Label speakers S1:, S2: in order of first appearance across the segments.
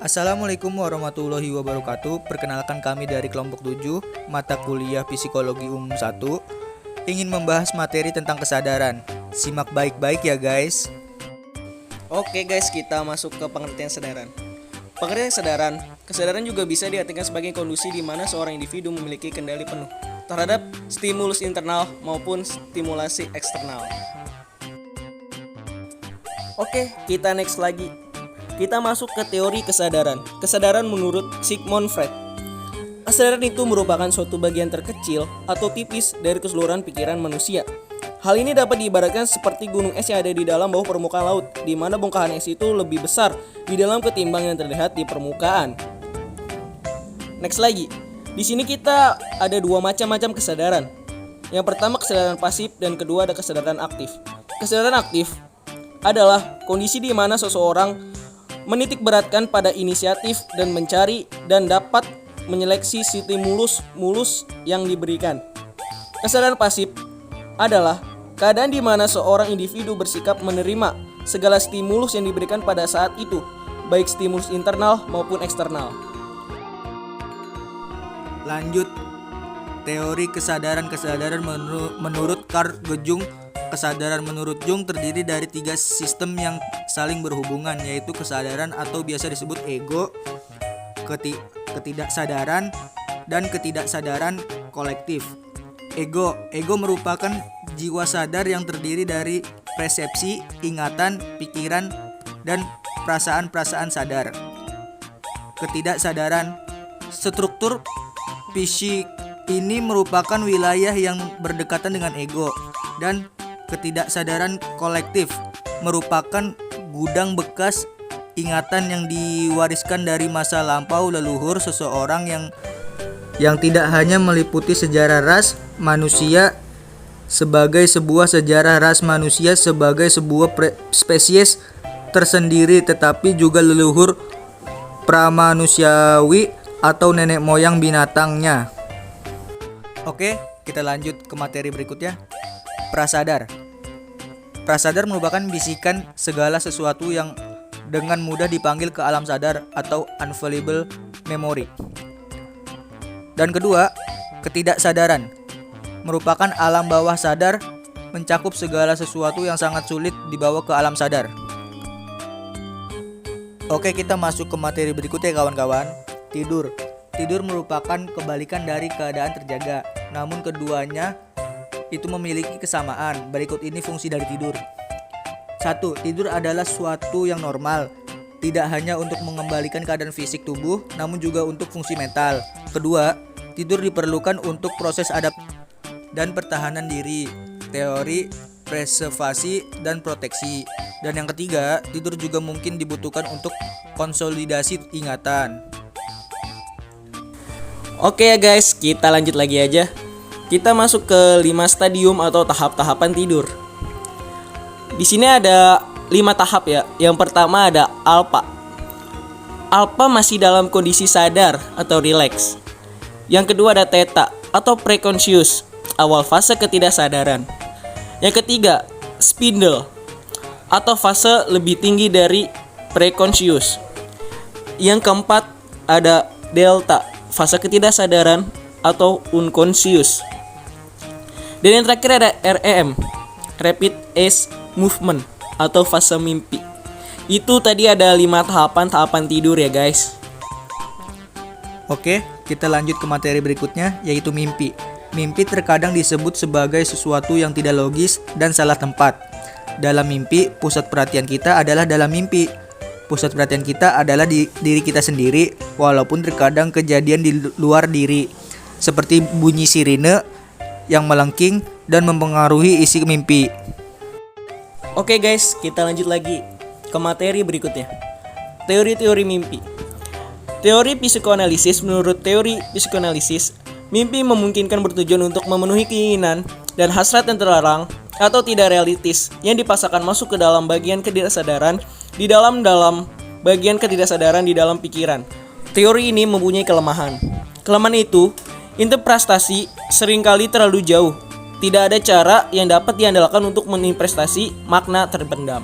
S1: Assalamualaikum warahmatullahi wabarakatuh. Perkenalkan kami dari kelompok 7 mata kuliah Psikologi Umum 1 ingin membahas materi tentang kesadaran. Simak baik-baik ya guys.
S2: Oke guys, kita masuk ke pengertian kesadaran. Pengertian kesadaran juga bisa diartikan sebagai kondisi di mana seorang individu memiliki kendali penuh terhadap stimulus internal maupun stimulasi eksternal. Oke, kita next lagi. Kita masuk ke teori kesadaran. Kesadaran menurut Sigmund Freud. Kesadaran itu merupakan suatu bagian terkecil atau tipis dari keseluruhan pikiran manusia. Hal ini dapat diibaratkan seperti gunung es yang ada di dalam bawah permukaan laut, di mana bongkahan es itu lebih besar di dalam ketimbang yang terlihat di permukaan. Next lagi. Di sini kita ada dua macam kesadaran. Yang pertama kesadaran pasif dan kedua ada kesadaran aktif. Kesadaran aktif adalah kondisi di mana seseorang menitik beratkan pada inisiatif dan mencari dan dapat menyeleksi stimulus yang diberikan. Kesadaran pasif adalah keadaan di mana seorang individu bersikap menerima segala stimulus yang diberikan pada saat itu, baik stimulus internal maupun eksternal.
S1: Lanjut, teori kesadaran menurut Carl Jung. Kesadaran menurut Jung terdiri dari 3 sistem yang saling berhubungan, yaitu kesadaran atau biasa disebut ego, ketidaksadaran, dan ketidaksadaran kolektif. Ego merupakan jiwa sadar yang terdiri dari persepsi, ingatan, pikiran, dan perasaan-perasaan sadar. Ketidaksadaran, struktur fisik ini merupakan wilayah yang berdekatan dengan ego, dan ketidaksadaran kolektif merupakan gudang bekas ingatan yang diwariskan dari masa lampau leluhur seseorang yang tidak hanya meliputi sejarah ras manusia sebagai sebuah sejarah ras manusia sebagai sebuah spesies tersendiri, tetapi juga leluhur pramanusiawi atau nenek moyang binatangnya. Oke, kita lanjut ke materi berikutnya. Prasadar merupakan bisikan segala sesuatu yang dengan mudah dipanggil ke alam sadar atau unavailable memory. Dan kedua, ketidaksadaran merupakan alam bawah sadar, mencakup segala sesuatu yang sangat sulit dibawa ke alam sadar. Oke, kita masuk ke materi berikutnya kawan-kawan. Tidur merupakan kebalikan dari keadaan terjaga, namun keduanya itu memiliki kesamaan. Berikut ini fungsi dari tidur. 1. Tidur adalah suatu yang normal, tidak hanya untuk mengembalikan keadaan fisik tubuh, namun juga untuk fungsi mental. Kedua, tidur diperlukan untuk proses adaptasi dan pertahanan diri, teori preservasi dan proteksi. Dan yang ketiga, tidur juga mungkin dibutuhkan untuk konsolidasi ingatan.
S2: Oke ya guys, kita lanjut lagi aja. Kita masuk ke 5 stadium atau tahap-tahapan tidur. Di sini ada 5 tahap ya. Yang pertama ada alpha. Alpha masih dalam kondisi sadar atau relax. Yang kedua ada theta atau preconscious, awal fase ketidaksadaran. Yang ketiga, spindle atau fase lebih tinggi dari preconscious. Yang keempat ada delta, fase ketidaksadaran atau unconscious. Dan yang terakhir ada REM, Rapid Eye Movement atau fase mimpi. Itu tadi ada 5 tahapan tidur ya guys.
S1: Oke, kita lanjut ke materi berikutnya, yaitu mimpi. Mimpi terkadang disebut sebagai sesuatu yang tidak logis dan salah tempat. Dalam mimpi, pusat perhatian kita adalah dalam mimpi. Pusat perhatian kita adalah di diri kita sendiri, walaupun terkadang kejadian di luar diri, seperti bunyi sirine yang melengking dan mempengaruhi isi mimpi.
S2: Oke guys, kita lanjut lagi ke materi berikutnya. Teori-teori mimpi. Teori psikoanalisis. Menurut teori psikoanalisis, mimpi memungkinkan bertujuan untuk memenuhi keinginan dan hasrat yang terlarang atau tidak realistis yang dipaksakan masuk ke dalam bagian ketidaksadaran di dalam bagian ketidaksadaran di dalam pikiran. Teori ini mempunyai kelemahan. Kelemahan itu, interpretasi seringkali terlalu jauh. Tidak ada cara yang dapat diandalkan untuk menginterpretasi makna terpendam.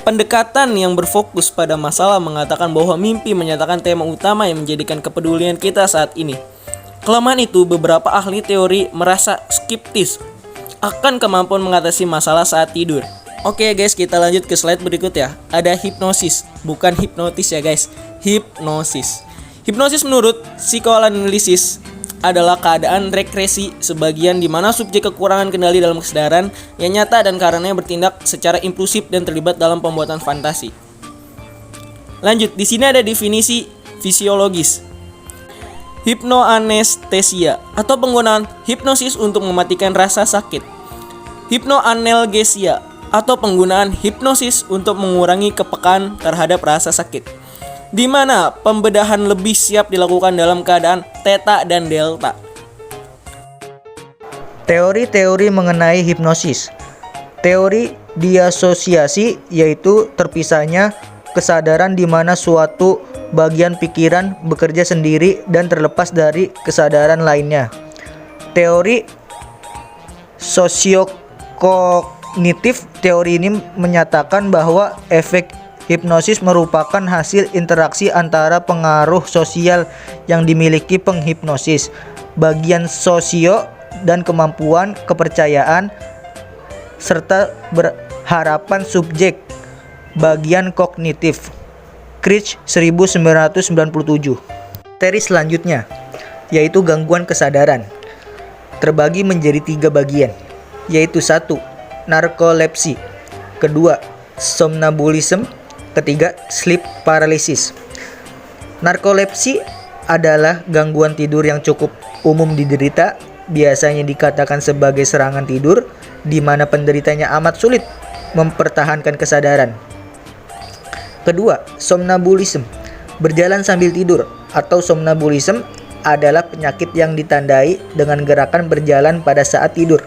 S2: Pendekatan yang berfokus pada masalah mengatakan bahwa mimpi menyatakan tema utama yang menjadikan kepedulian kita saat ini. Kelemahan itu, beberapa ahli teori merasa skeptis akan kemampuan mengatasi masalah saat tidur. Oke guys, kita lanjut ke slide berikut ya. Ada hipnosis, bukan hipnotis ya guys. Hipnosis. Hipnosis menurut psikoanalisis adalah keadaan regresi sebagian di mana subjek kekurangan kendali dalam kesadaran yang nyata dan karenanya bertindak secara impulsif dan terlibat dalam pembuatan fantasi. Lanjut, di sini ada definisi fisiologis. Hipnoanestesia atau penggunaan hipnosis untuk mematikan rasa sakit. Hipnoanalgesia atau penggunaan hipnosis untuk mengurangi kepekaan terhadap rasa sakit, di mana pembedahan lebih siap dilakukan dalam keadaan theta dan delta.
S1: Teori-teori mengenai hipnosis. Teori diasosiasi yaitu terpisahnya kesadaran di mana suatu bagian pikiran bekerja sendiri dan terlepas dari kesadaran lainnya. Teori sosiokognitif. Teori ini menyatakan bahwa efek hipnosis merupakan hasil interaksi antara pengaruh sosial yang dimiliki penghipnosis, bagian sosio dan kemampuan kepercayaan, serta harapan subjek, bagian kognitif. Critch 1997. Teori selanjutnya yaitu gangguan kesadaran, terbagi menjadi 3 bagian, yaitu 1. Narkolepsi, 2. Somnambulism, ketiga, sleep paralysis. Narkolepsi adalah gangguan tidur yang cukup umum diderita, biasanya dikatakan sebagai serangan tidur, di mana penderitanya amat sulit mempertahankan kesadaran. Kedua, somnambulism, berjalan sambil tidur, atau somnambulism adalah penyakit yang ditandai dengan gerakan berjalan pada saat tidur.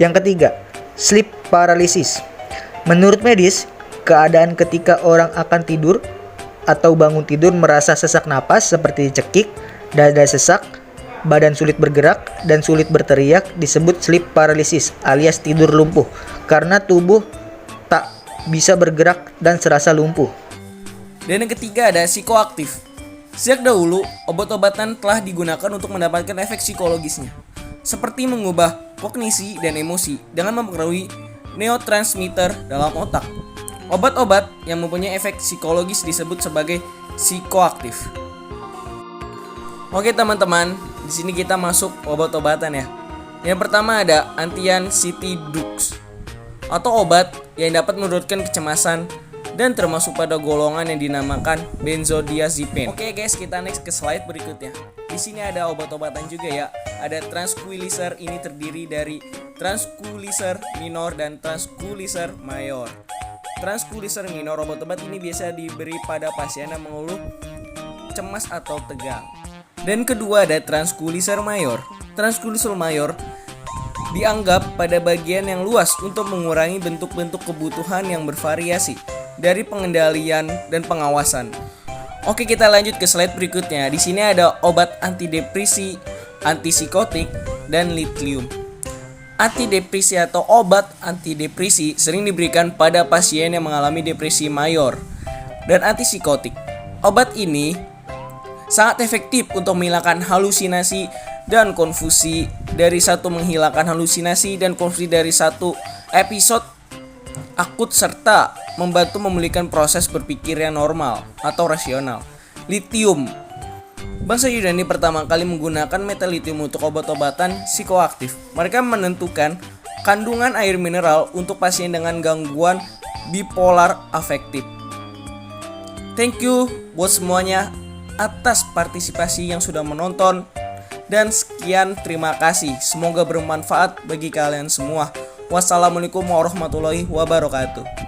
S1: Yang ketiga, sleep paralysis. Menurut medis, keadaan ketika orang akan tidur atau bangun tidur merasa sesak napas seperti dicekik, dada sesak, badan sulit bergerak, dan sulit berteriak disebut sleep paralysis alias tidur lumpuh karena tubuh tak bisa bergerak dan serasa lumpuh.
S2: Dan yang ketiga ada psikoaktif. Sejak dahulu, obat-obatan telah digunakan untuk mendapatkan efek psikologisnya, seperti mengubah kognisi dan emosi dengan mempengaruhi neurotransmitter dalam otak. Obat-obat yang mempunyai efek psikologis disebut sebagai psikoaktif. Oke teman-teman, di sini kita masuk obat-obatan ya. Yang pertama ada antianxiolytics atau obat yang dapat menurunkan kecemasan dan termasuk pada golongan yang dinamakan benzodiazepine. Oke guys, kita next ke slide berikutnya. Di sini ada obat-obatan juga ya. Ada tranquilizer, ini terdiri dari tranquilizer minor dan tranquilizer mayor. Tranquilizer minor, obat-obat ini biasa diberi pada pasien yang mengeluh cemas atau tegang. Dan kedua ada tranquilizer mayor. Tranquilizer mayor dianggap pada bagian yang luas untuk mengurangi bentuk-bentuk kebutuhan yang bervariasi dari pengendalian dan pengawasan. Oke, kita lanjut ke slide berikutnya. Di sini ada obat antidepresi, antipsikotik, dan lithium. Antidepresi atau obat antidepresi sering diberikan pada pasien yang mengalami depresi mayor dan antipsikotik. Obat ini sangat efektif untuk menghilangkan halusinasi dan konfusi dari menghilangkan halusinasi dan konfusi dari satu episode akut serta membantu memulihkan proses berpikir yang normal atau rasional. Lithium. Bangsa Yunani pertama kali menggunakan metal lithium untuk obat-obatan psikoaktif. Mereka menentukan kandungan air mineral untuk pasien dengan gangguan bipolar afektif. Thank you buat semuanya atas partisipasi yang sudah menonton. Dan sekian, terima kasih. Semoga bermanfaat bagi kalian semua. Wassalamualaikum warahmatullahi wabarakatuh.